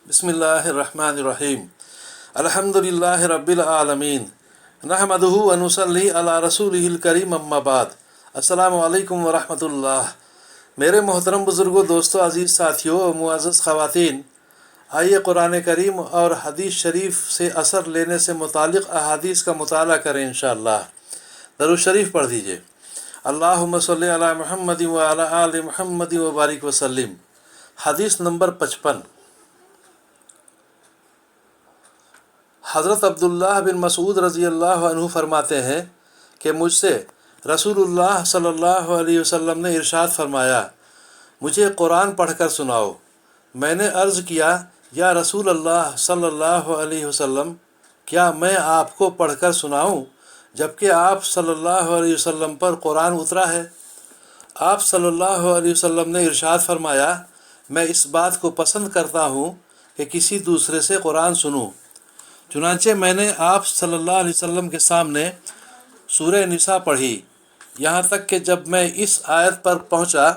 बिस्मिल्लाहिर्रहमानिर्रहीम। अल्हम्दुलिल्लाहि रब्बिल आलमीन। नहमदुहु व नुसल्ली अला रसूलिहिल करीम अम्मा बाद। अस्सलामु अलैकुम व रहमतुल्लाह। मेरे मोहतरम बुज़ुर्गों, दोस्तों, अज़ीज़ साथियों और मुअज़्ज़ज़ ख़वातीन, आइए कुरान करीम और हदीस शरीफ से असर लेने से मुतालिक़ अहादीस का मुताला करें इंशाअल्लाह। दरूद शरीफ पढ़ दीजिए। अल्लाहुम्मा सल्लि अला मुहम्मदिन व अला आलि मुहम्मदिन व बारिक वसल्लिम। हदीस नंबर 55। हज़रत अब्दुल्लाह बिन मसूद रज़ी अल्लाह अन्हु फरमाते हैं कि मुझसे रसूलुल्लाह सल्लल्लाहु अलैहि वसल्लम ने इरशाद फरमाया, मुझे कुरान पढ़कर सुनाओ। मैंने अर्ज़ किया, या रसूल अल्लाह सल्लल्लाहु अलैहि वसल्लम, क्या मैं आपको पढ़कर सुनाऊं जबकि आप सल्लल्लाहु अलैहि वसल्लम पर कुरान उतरा है? आप सल्लल्लाहु अलैहि वसल्लम ने इरशाद फरमाया, मैं इस बात को पसंद करता हूँ कि किसी दूसरे से कुरान सुनूं। चुनांचे मैंने आप सल्लल्लाहु अलैहि वसल्लम के सामने सूरह निसा पढ़ी, यहाँ तक कि जब मैं इस आयत पर पहुँचा,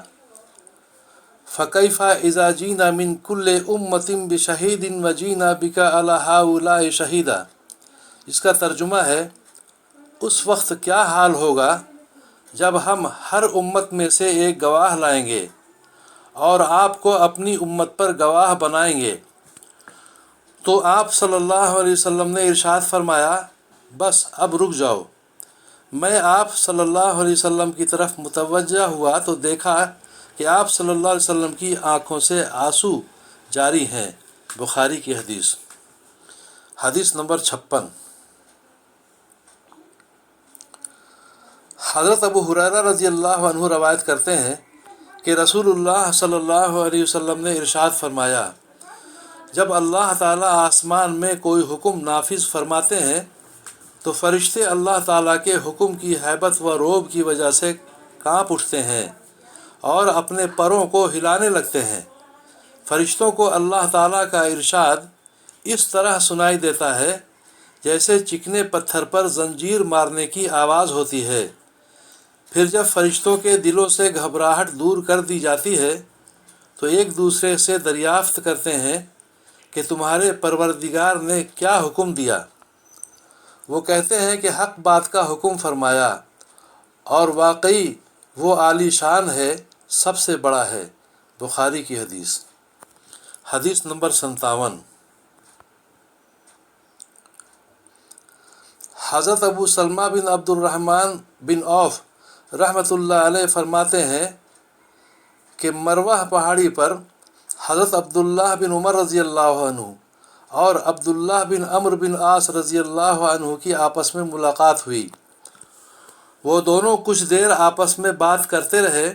फ़कैफ़ा इज़ा जीना मिन कुल्ले उम्मतिन बिशहीदिन व जीना बिका अला हाउलाए शहीदा। इसका तर्जुमा है, उस वक्त क्या हाल होगा जब हम हर उम्मत में से एक गवाह लाएंगे और आपको अपनी उम्मत पर गवाह बनाएंगे। तो आप सल्लल्लाहु अलैहि वसल्लम ने इरशाद फरमाया, बस अब रुक जाओ। मैं आप सल्लल्लाहु अलैहि वसल्लम की तरफ मुतवज्जा हुआ तो देखा कि आप सल्लल्लाहु अलैहि वसल्लम की आँखों से आंसू जारी हैं। बुखारी की हदीस। हदीस नंबर 56। हज़रत अबू हुरैरा रज़ी अल्लाह अन्हु रवायत करते हैं कि रसूलुल्लाह सल्लल्लाहु अलैहि वसल्लम ने इरशाद फरमाया, जब अल्लाह ताला आसमान में कोई हुक्म नाफिज फरमाते हैं तो फ़रिश्ते अल्लाह ताला के हुक्म की हैबत व रोब की वजह से काँप उठते हैं और अपने परों को हिलाने लगते हैं। फ़रिश्तों को अल्लाह ताला का इरशाद इस तरह सुनाई देता है जैसे चिकने पत्थर पर जंजीर मारने की आवाज़ होती है। फिर जब फ़रिश्तों के दिलों से घबराहट दूर कर दी जाती है तो एक दूसरे से दरियाफ़्त करते हैं कि तुम्हारे परवरदिगार ने क्या हुक्म दिया। वो कहते हैं कि हक़ बात का हुक्म फरमाया और वाकई वो आली शान है, सबसे बड़ा है। बुखारी की हदीस। हदीस नंबर 57। हज़रत अबू सलमा बिन अब्दुर्रहमान बिन औफ रहमतुल्लाह अलैह फरमाते हैं कि मरवाह पहाड़ी पर हज़रत अब्दुल्लाह बिन उमर रज़ी अल्लाह अन्हु और अब्दुल्लाह बिन अम्र बिन आस रज़ी अल्लाह अन्हु की आपस में मुलाकात हुई। वो दोनों कुछ देर आपस में बात करते रहे।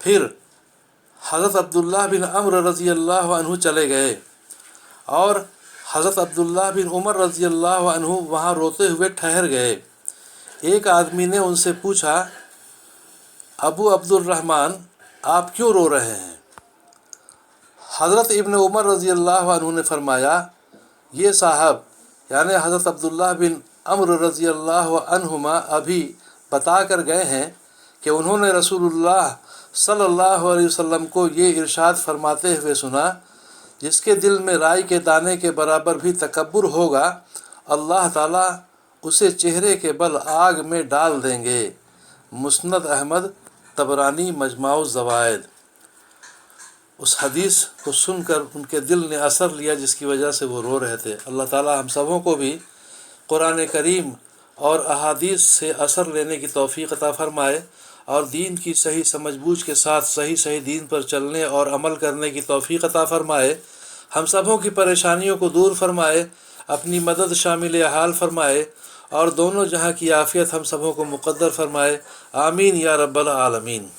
फिर हज़रत अब्दुल्लाह बिन अम्र रज़ी अल्लाह अन्हु चले गए और हज़रत अब्दुल्लाह बिन उमर रज़ी अल्लाह अन्हु वहाँ रोते हुए ठहर गए। एक आदमी ने उनसे पूछा, अबू अब्दुर्रहमान, आप क्यों रो रहे हैं? हज़रत इब्न उमर रज़ी अल्लाह अन्हु ने फरमाया, ये साहब यानी हज़रत अब्दुल्लाह बिन अम्र रज़ी अल्लाह अन्हुमा अभी बता कर गए हैं कि उन्होंने रसूलुल्लाह सल्लल्लाहु अलैहि वसल्लम को ये इरशाद फरमाते हुए सुना, जिसके दिल में राई के दाने के बराबर भी तकब्बुर होगा, अल्लाह ताला उसे चेहरे के बल आग में डाल देंगे। मुस्नद अहमद, तबरानी, मजमाउ ज़वाइद। उस हदीस को सुनकर उनके दिल ने असर लिया, जिसकी वजह से वो रो रहे थे। अल्लाह ताला हम सबों को भी कुरान करीम और अहादीस से असर लेने की तौफ़ीक़ अता फ़रमाए और दीन की सही समझ बूझ के साथ सही दीन पर चलने और अमल करने की तौफ़ीक़ अता फ़रमाए। हम सबों की परेशानियों को दूर फरमाए, अपनी मदद शामिल हाल फरमाए और दोनों जहाँ की आफ़ियत हम सबों को मुक़द्दर फरमाए। आमीन या रब्बल आलमीन।